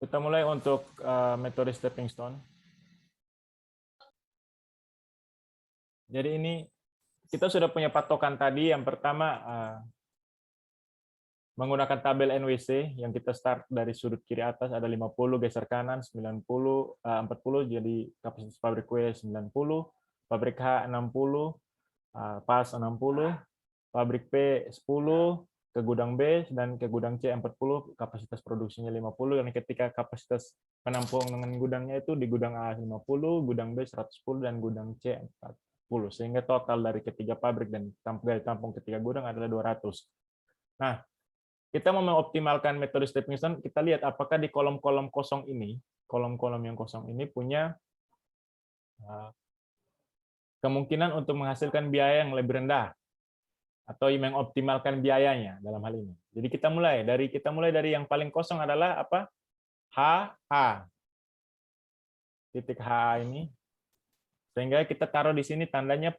Kita mulai untuk metode stepping stone. Jadi ini kita sudah punya patokan tadi. Yang pertama menggunakan tabel NWC yang kita start dari sudut kiri atas ada 50, geser kanan 90, 40, jadi kapasitas pabrik W 90, pabrik H 60, pas 60, pabrik P 10, ke gudang B dan ke gudang C 40, kapasitas produksinya 50, dan ketika kapasitas penampung dengan gudangnya itu di gudang A 50, gudang B 110, dan gudang C 40. Sehingga total dari ketiga pabrik dan dari tampung ketiga gudang adalah 200. Nah, kita mau mengoptimalkan metode stepping stone, kita lihat apakah di kolom-kolom kosong ini, kolom-kolom yang kosong ini punya kemungkinan untuk menghasilkan biaya yang lebih rendah atau mengoptimalkan biayanya dalam hal ini. Jadi kita mulai dari yang paling kosong adalah apa? HA. Titik HA ini. Sehingga kita taruh di sini tandanya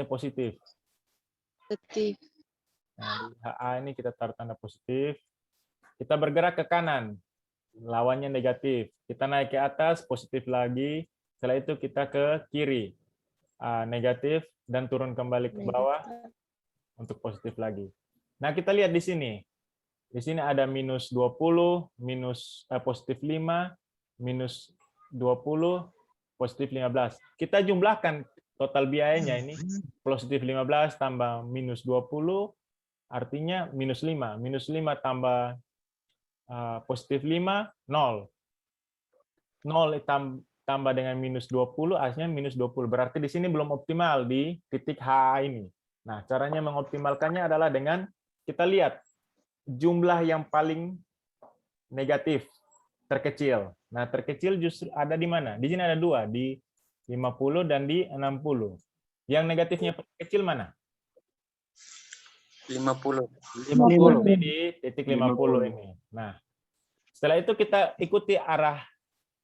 positif. Positif. Nah, di HA ini kita taruh tanda positif. Kita bergerak ke kanan. Lawannya negatif. Kita naik ke atas, positif lagi. Setelah itu kita ke kiri. Negatif dan turun kembali ke bawah untuk positif lagi. Nah, kita lihat di sini. Di sini ada minus 20, positif 5, minus 20, positif 15. Kita jumlahkan total biayanya ini. Positif 15 tambah minus 20, artinya minus 5. Minus 5 tambah positif 5, 0. 0 tambah dengan minus 20, hasilnya minus 20. Berarti di sini belum optimal di titik H ini. Nah, caranya mengoptimalkannya adalah dengan kita lihat jumlah yang paling negatif, terkecil. Nah, terkecil justru ada di mana? Di sini ada dua, di 50 dan di 60. Yang negatifnya kecil mana? 50. 50 di titik 50 ini. Nah, setelah itu kita ikuti arah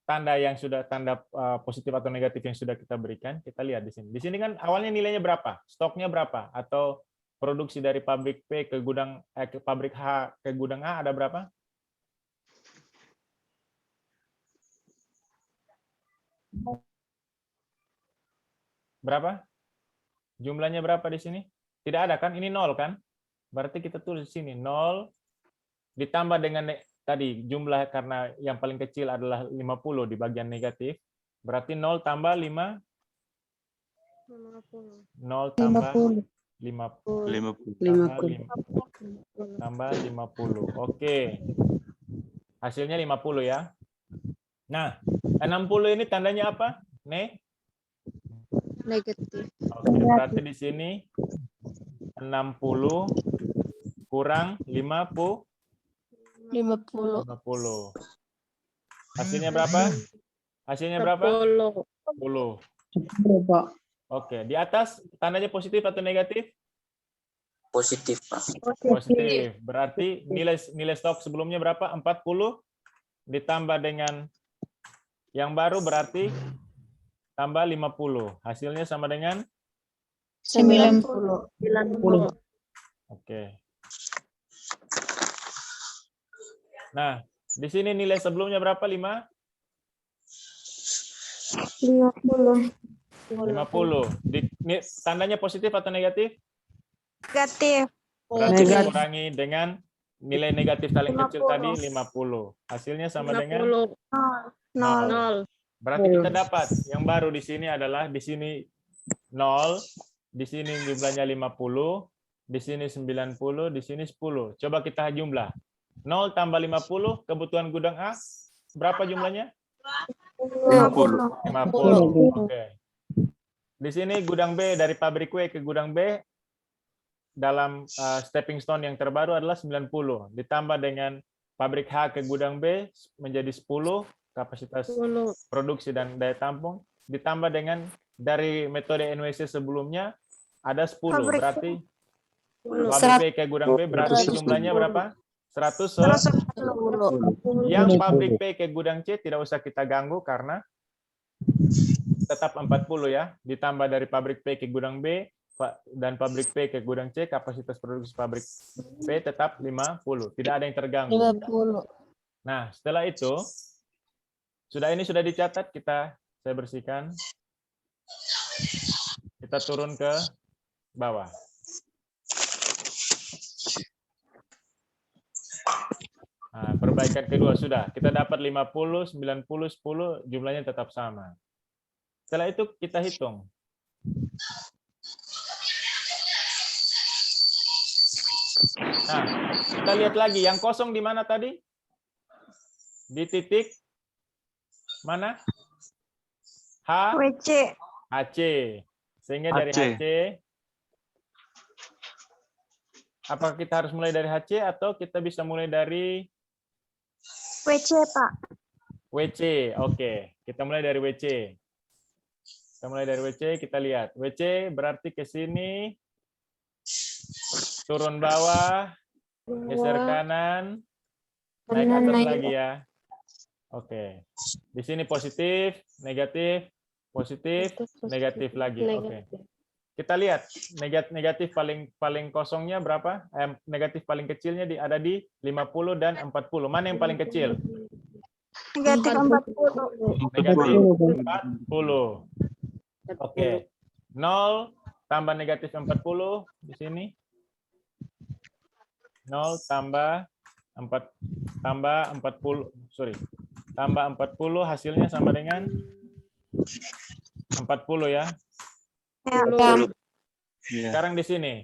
tanda yang sudah tanda positif atau negatif yang sudah kita berikan, kita lihat di sini. Di sini kan awalnya nilainya berapa? Stoknya berapa? Atau produksi dari pabrik P ke gudang ke pabrik H ke gudang A ada berapa? Berapa? Jumlahnya berapa di sini? Tidak ada kan? Ini 0 kan? Berarti kita tulis di sini 0 ditambah dengan tadi jumlah karena yang paling kecil adalah 50 di bagian negatif. Berarti 0 tambah 5 0 tambah 50 tambah 50. Oke. Hasilnya 50 ya. Nah, 60 ini tandanya apa? Negatif. Oke, berarti di sini 60 kurang 50. 50. Hasilnya berapa? Hasilnya berapa? 10. Oke, di atas tandanya positif atau negatif? Positif, Pak. Positif. Berarti nilai stok sebelumnya berapa? 40 ditambah dengan yang baru berarti tambah 50. Hasilnya sama dengan 90. Oke. Nah, di sini nilai sebelumnya berapa? 50. 50. Tandanya positif atau negatif? Negatif. Berarti dikurangi dengan nilai negatif paling kecil tadi 50. Hasilnya sama dengan 0. Berarti kita dapat yang baru di sini adalah di sini 0, di sini jumlahnya 50, di sini 90, di sini 10. Coba kita jumlah. 0 tambah 50 kebutuhan gudang A berapa jumlahnya? 50. 50. Oke. Di sini gudang B dari pabrik W ke gudang B dalam stepping stone yang terbaru adalah 90. Ditambah dengan pabrik H ke gudang B menjadi 10 kapasitas produksi dan daya tampung. Ditambah dengan dari metode NWC sebelumnya ada 10. Berarti pabrik B ke gudang B berarti jumlahnya berapa? 110. Yang pabrik P ke gudang C tidak usah kita ganggu karena tetap 40 ya. Ditambah dari pabrik P ke gudang B dan pabrik P ke gudang C, kapasitas produksi pabrik P tetap 50. Tidak ada yang terganggu. 50. Nah, setelah itu, ini sudah dicatat, saya bersihkan. Kita turun ke bawah. Nah, perbaikan kedua sudah. Kita dapat 50, 90, 10, jumlahnya tetap sama. Setelah itu kita hitung. Nah, kita lihat lagi. Yang kosong di mana tadi? Di titik mana? WC. HC. Sehingga dari HC, apakah kita harus mulai dari HC atau kita bisa mulai dari WC, Pak. WC? Oke, kita mulai dari WC. Kita mulai dari WC, kita lihat. WC berarti ke sini, turun bawah, geser kanan, naik atas lagi ya. Oke. Di sini positif, negatif, positif, negatif lagi. Oke. Kita lihat negatif paling kosongnya berapa? Negatif paling kecilnya ada di 50 dan 40. Mana yang paling kecil? Negatif 40. Negatif 40. Oke. 0 tambah negatif 40 di sini. 0 tambah 40, tambah 40 hasilnya sama dengan 40 ya. Ya. Sekarang di sini.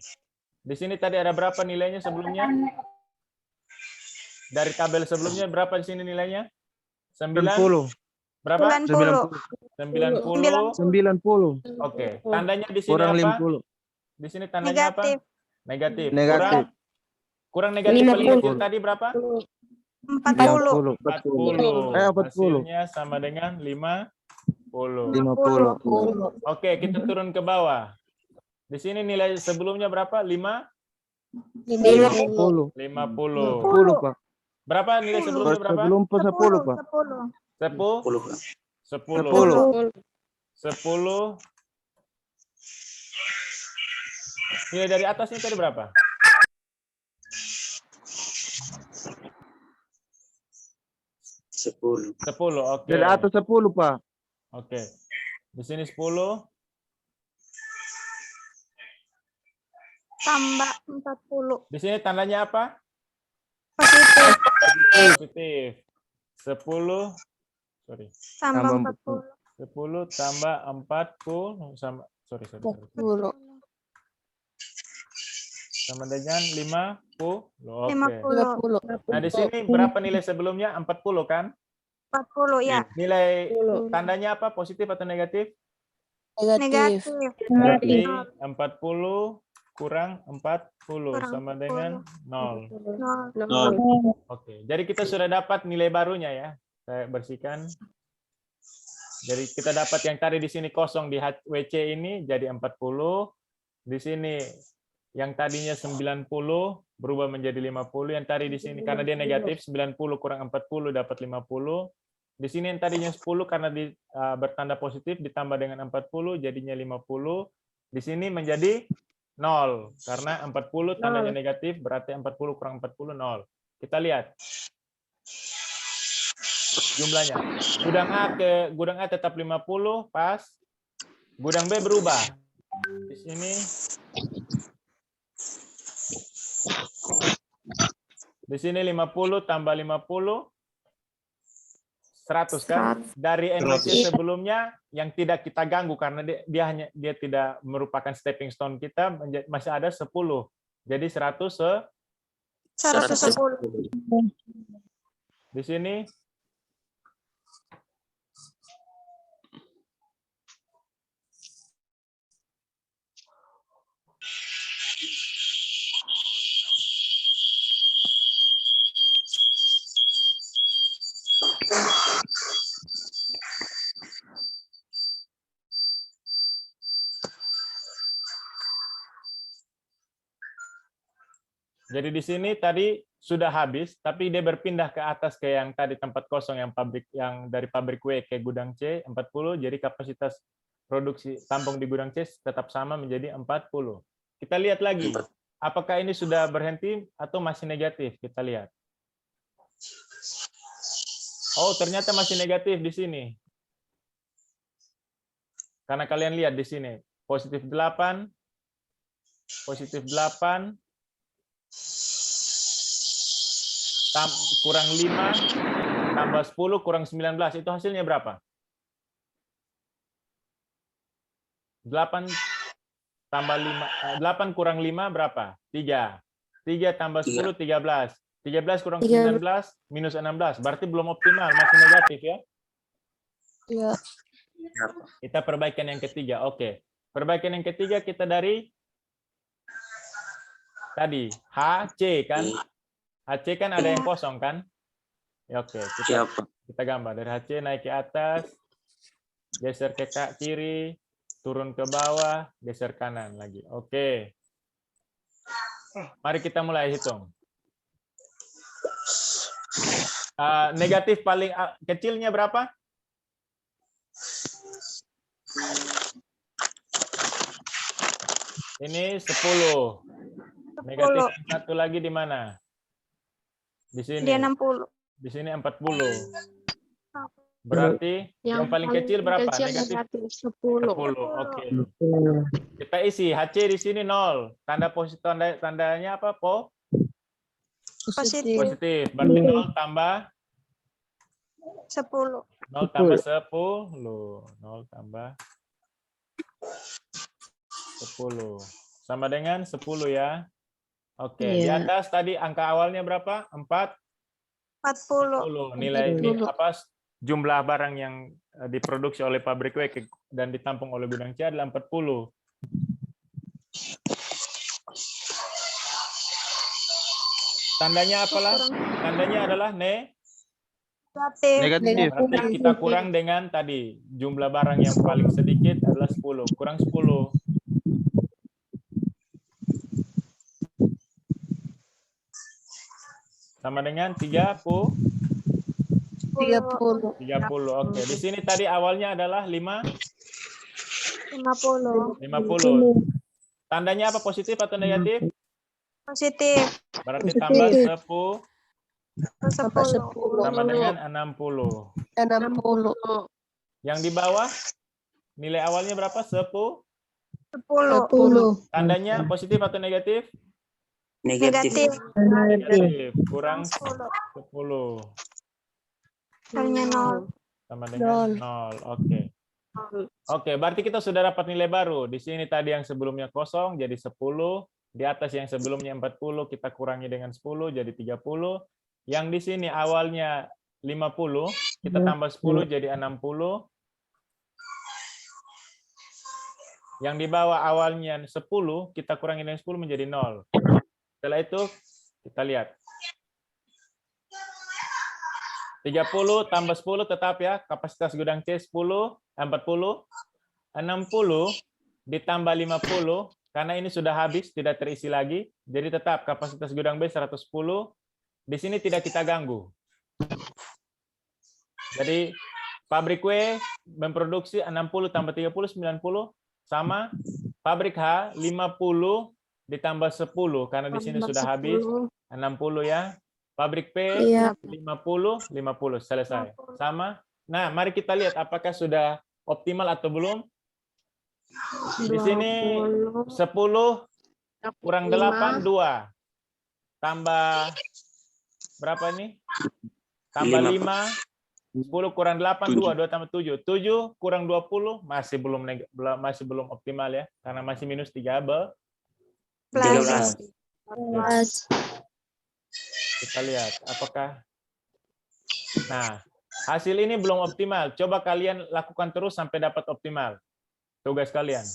Di sini tadi ada berapa nilainya sebelumnya? Dari tabel sebelumnya berapa di sini nilainya? 90. Berapa? 90. 90. Oke. Tandanya di sini Kurang apa? 50. Di sini tandanya Negatif. apa? Negatif. Negatif. Kurang negatif paling kecil tadi berapa? 40. 40. 40. Hasilnya sama dengan 50. 50. Oke, kita turun ke bawah. Di sini nilai sebelumnya berapa? 50. 50. 10, Pak. Berapa nilai sebelumnya berapa? Sebelum 10, Pak. 10. 10. Nilai dari atasnya tadi berapa? 10. 10. Oke. Dari atas 10, Pak. Oke. Di sini 10. Tambah 40. Di sini tandanya apa? Positif. Positif. 10. Sorry. Tambah Tambah 40. 10 tambah 40 sama sorry. 40. Sama dengan 50. Oke. 50. Nah, di sini berapa nilai sebelumnya? 40 kan? 40 ya. Nilai tandanya apa? Positif atau negatif? Negatif. Berarti 40 kurang 40 Kurang sama dengan 0. 0. Oke, jadi kita sudah dapat nilai barunya ya. Saya bersihkan. Jadi kita dapat yang tadi di sini kosong di WC ini jadi 40. Di sini yang tadinya 90 berubah menjadi 50. Yang tadi di sini karena dia negatif 90 kurang 40 dapat 50. Di sini yang tadinya 10 karena bertanda positif ditambah dengan 40 jadinya 50. Di sini menjadi 0 karena 40 tandanya negatif berarti 40 kurang 40 0. Kita lihat jumlahnya. Gudang A tetap 50 pas. Gudang B berubah. Di sini Di sini 50 tambah 50 100 kan? Dari NWC sebelumnya yang tidak kita ganggu karena dia tidak merupakan stepping stone kita masih ada 10. Jadi 110. Di sini Jadi di sini tadi sudah habis, tapi dia berpindah ke atas ke yang tadi tempat kosong yang dari pabrik W ke gudang C 40. Jadi kapasitas produksi tampung di gudang C tetap sama menjadi 40. Kita lihat lagi, apakah ini sudah berhenti atau masih negatif? Kita lihat. Oh, ternyata masih negatif di sini. Karena kalian lihat di sini, positif 8, kurang 5, tambah 10, kurang 19. Itu hasilnya berapa? 8 tambah 5, 8 kurang 5 berapa? 3. 3 tambah 10, 13. 13 kurang 19, minus 16. Berarti belum optimal, masih negatif ya? Iya. Kita perbaikan yang ketiga. Oke. Perbaikan yang ketiga kita dari tadi HC kan? HC kan ada yang kosong kan? Ya, oke, kita gambar dari HC naik ke atas, geser ke kiri, turun ke bawah, geser kanan lagi. Oke. Mari kita mulai hitung. Negatif paling kecilnya berapa? Ini 10. Negatif yang satu lagi di mana? Di sini. Dia 60. Di sini 40. Berarti yang paling kecil berapa? Negatif 10. Oke. Kita isi HC di sini 0. Tanda positif, tandanya apa, Po? Positif. Berarti 0 tambah 10. 0 tambah 10. 0 tambah 10. Sama dengan 10 ya. Oke, di atas tadi angka awalnya berapa? 40. Nilai ini apa? Jumlah barang yang diproduksi oleh pabrik W dan ditampung oleh gudang C adalah 40. Tandanya apalah? Tandanya adalah Negatif. berarti kita kurang dengan tadi jumlah barang yang paling sedikit adalah 10, kurang 10. Sama dengan 30. 30. Oke, di sini tadi awalnya adalah 50. 50. Tandanya apa, positif atau negatif? Positif. Berarti tambah 10 10. sama dengan 60. 60. Yang di bawah nilai awalnya berapa? 10. 10. Tandanya positif atau negatif? Negatif. Negatif. Kurang 10. Hasilnya 0. Sama dengan 0. Oke. Oke, berarti kita sudah dapat nilai baru. Di sini tadi yang sebelumnya kosong jadi 10. Di atas yang sebelumnya 40 kita kurangi dengan 10 jadi 30. Yang di sini awalnya 50, kita tambah 10 jadi 60. Yang di bawah awalnya 10, kita kurangi dengan 10 menjadi 0. Setelah itu kita lihat. 30 tambah 10 tetap ya, kapasitas gudang C 40. 60 ditambah 50, karena ini sudah habis, tidak terisi lagi. Jadi tetap kapasitas gudang B 110. Di sini tidak kita ganggu. Jadi pabrik W memproduksi 60 tambah 30, 90. Sama pabrik H 50 ditambah 10, karena di sini sudah habis. 60 ya. Pabrik P 50, 50. Selesai. Sama. Nah, mari kita lihat apakah sudah optimal atau belum. Di sini 10 kurang 8, 2. Tambah berapa ini? Tambah 5. 10 kurang 8, 2. 2 tambah 7. 7 kurang 20, masih belum optimal ya. Karena masih minus 13. Kita lihat apakah. Nah, hasil ini belum optimal. Coba kalian lakukan terus sampai dapat optimal tugas kalian.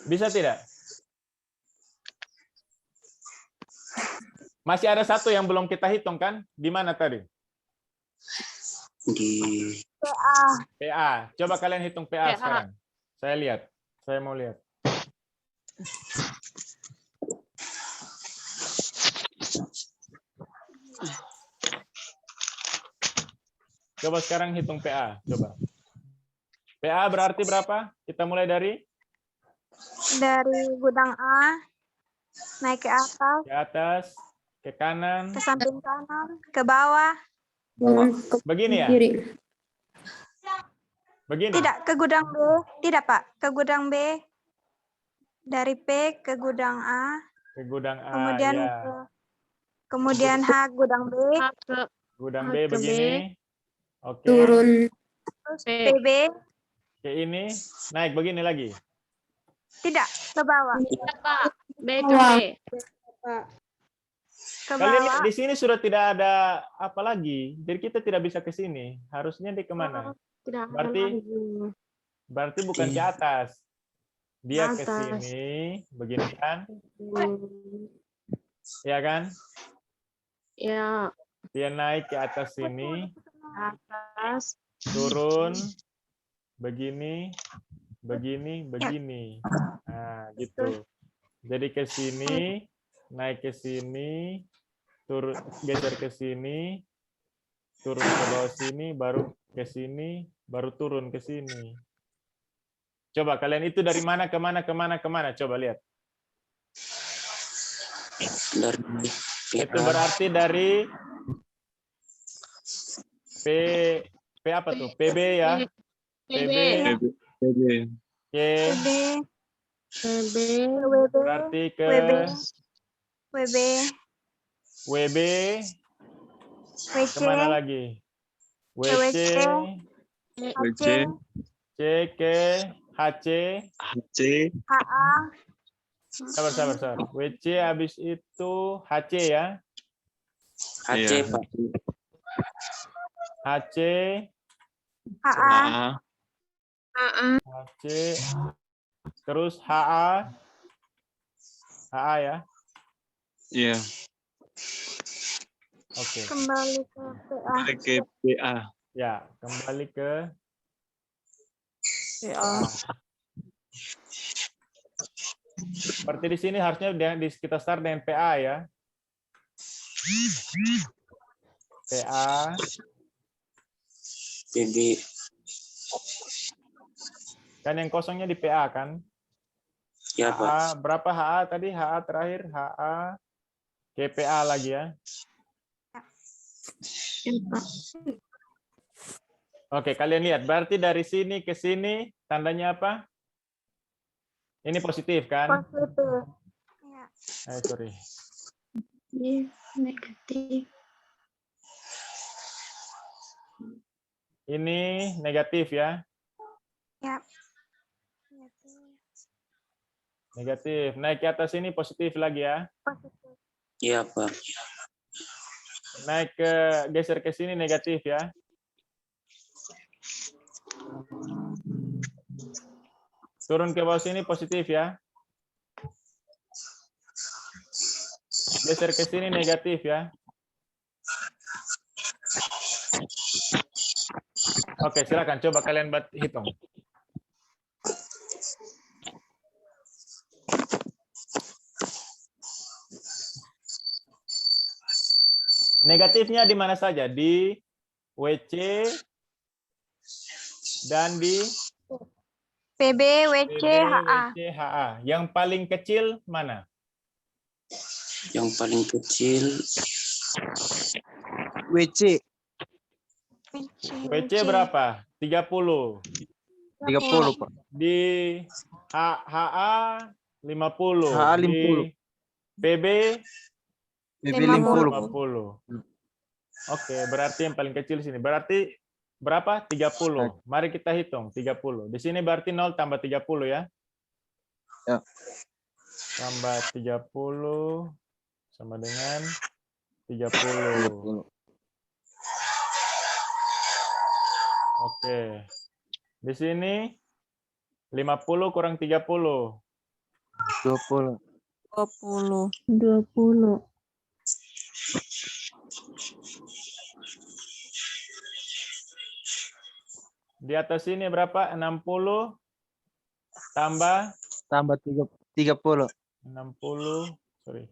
Bisa tidak? Masih ada satu yang belum kita hitung kan? Di mana tadi? Di PA. Coba kalian hitung PA sekarang. Saya lihat. Saya mau lihat. Coba sekarang hitung PA. Coba. PA berarti berapa? Kita mulai dari gudang A naik ke atas, ke atas, ke kanan, ke samping kanan, ke bawah, Begini ya? Kiri. Begini? Tidak, ke gudang B. Tidak, Pak. Ke gudang B. Dari P ke gudang A. Ke gudang A, Kemudian ya. kemudian H gudang B. Gudang H B ke B. begini. Oke. Turun. Terus P. PB. Ke ini, naik begini lagi. Tidak, ke bawah. Pak. B ke B. Ke Kalian lihat bawah. di sini sudah tidak ada apa lagi. Jadi kita tidak bisa ke sini. Harusnya di kemana? Tidak ada Berarti lagi. berarti bukan ke atas. Dia ke Atas. sini, begini kan? Ya kan? Ya, Dia naik ke atas sini, atas. turun, begini, begini, begini. Nah, gitu. Jadi ke sini, naik ke sini, turun, geser ke sini, turun ke bawah sini, baru ke sini, baru turun ke sini. Coba kalian itu dari mana ke mana ke mana ke mana? Coba lihat. Dari Itu berarti dari P apa tuh? PB ya. PB PB. ke PB. PB. WB. berarti ke WB. WB. WB WC. kemana lagi? WC, HC. C ke HC, HC. HA. sabar. WC habis itu HC ya. HC, Pak. HC, HA. HC, terus HA, HA ya. Iya. Oke. Kembali ke PA. Ke PA. Ya, kembali ke PA. seperti di sini harusnya kita start dengan PA ya. PA, PB. kan yang kosongnya di PA kan? Ya, Pak. HA, berapa HA tadi? HA terakhir, HA, ke PA lagi ya. Oke, kalian lihat. Berarti dari sini ke sini, tandanya apa? Ini positif kan? Positif. Ya. Sorry. Negatif. Ini negatif ya. Ya. Negatif. Naik ke atas ini positif lagi ya. Positif. Iya, Pak. Naik ke geser ke sini negatif ya. Turun ke bawah sini positif ya. Geser ke sini negatif ya. Oke, silakan coba kalian hitung. Negatifnya di mana saja? Di WC dan di PB, WC, HA. WC, HA. Yang paling kecil mana? Yang paling kecil WC. WC berapa? 30. 30, Pak. Di HA 50. HA 50. Di PB PB 50. 50. Oke, berarti yang paling kecil sini. Berarti berapa? 30. Mari kita hitung 30. Di sini berarti 0 tambah 30 ya. Ya. Tambah 30 sama dengan 30. Oke. Di sini 50 kurang 30. 20. 20. Di atas ini berapa? 60 tambah Tambah 30. 60. Sorry.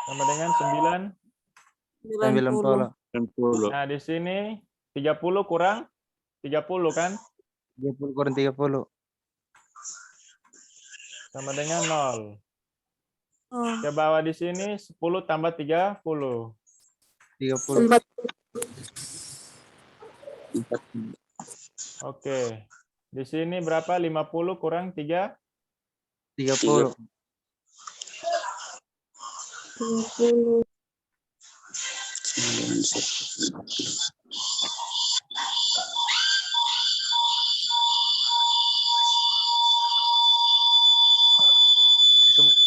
Sama dengan 90. Nah, di sini 30 kurang 30 kan? 30 kurang 30. sama dengan 0. Oh, Ke bawah di sini 10 tambah 30. 30. 40. Oke. Di sini berapa? 50 kurang 3? 30. 30. 9.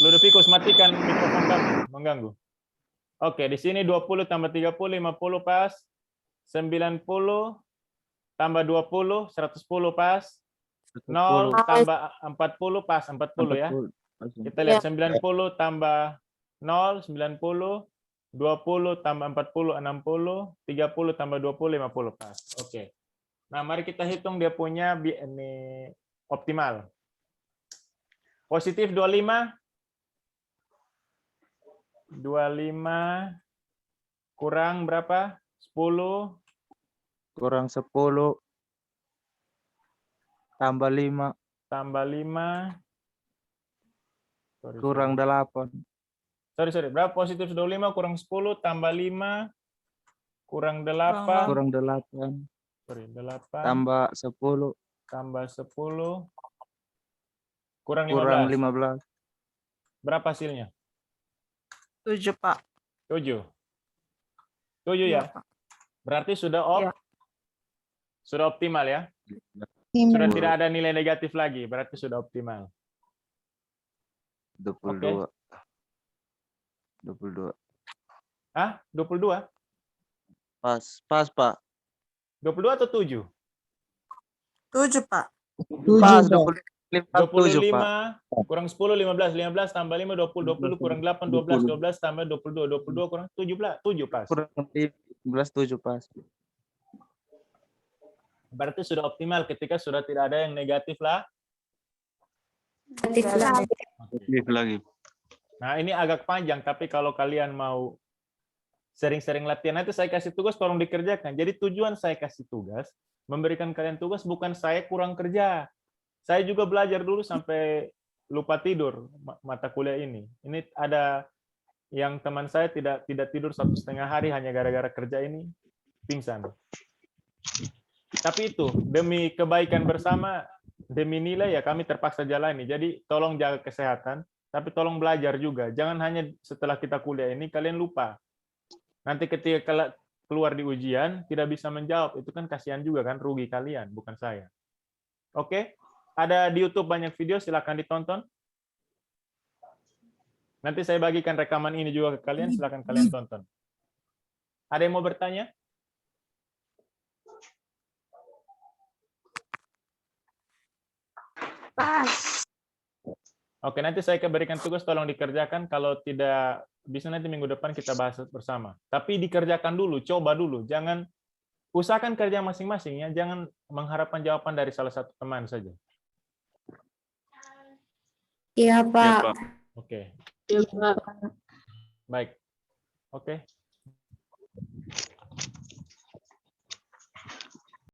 Ludovicus, matikan mikrofon kamu, mengganggu. Oke, di sini 20 tambah 30, 50 pas. 90 tambah 20, 110 pas. 0 tambah 40 pas, 40 ya. 40. Kita lihat 90 tambah 0, 90. 20 tambah 40, 60. 30 tambah 20, 50 pas. Oke. Nah, mari kita hitung dia punya ini optimal. Positif 25. 25 kurang berapa? 10 Kurang 10. Tambah 5. tambah 5. Kurang 8. Sorry. Berapa positif 25 kurang 10 tambah 5 kurang 8. Kurang 8. Sorry, 8 Tambah 10. tambah 10 kurang 15. Kurang 15. Berapa hasilnya? 7, Pak. 7. 7 ya? Berarti sudah sudah optimal ya? Sudah tidak ada nilai negatif lagi, berarti sudah optimal. 22. 22. Hah? 22? Pas, Pak. 22 atau 7? 7, Pak. Pas 25, 7, Pak. 25 kurang 10, 15. 15 tambah 5, 20. 20 kurang 8, 12. 12 tambah 22. 22 kurang 17. 7 pas. Kurang 11, 7 pas. Berarti sudah optimal ketika sudah tidak ada yang negatif lah. Positif lagi. Nah, ini agak panjang, tapi kalau kalian mau sering-sering latihan itu saya kasih tugas tolong dikerjakan. Jadi tujuan saya kasih tugas, memberikan kalian tugas bukan saya kurang kerja. Saya juga belajar dulu sampai lupa tidur mata kuliah ini. Ini ada yang teman saya tidak tidur 1,5 hari hanya gara-gara kerja ini pingsan. Tapi itu demi kebaikan bersama, demi nilai ya kami terpaksa jalani. Jadi tolong jaga kesehatan, tapi tolong belajar juga. Jangan hanya setelah kita kuliah ini kalian lupa. Nanti ketika keluar di ujian tidak bisa menjawab, itu kan kasihan juga kan, rugi kalian, bukan saya. Oke? Ada di YouTube banyak video, silakan ditonton. Nanti saya bagikan rekaman ini juga ke kalian, silakan kalian tonton. Ada yang mau bertanya? Pas. Oke, nanti saya berikan tugas, tolong dikerjakan. Kalau tidak bisa nanti minggu depan kita bahas bersama. Tapi dikerjakan dulu, coba dulu. Jangan usahakan kerja masing-masing ya. Jangan mengharapkan jawaban dari salah satu teman saja. Iya, Pak. Oke, Iya, Pak. baik. Oke.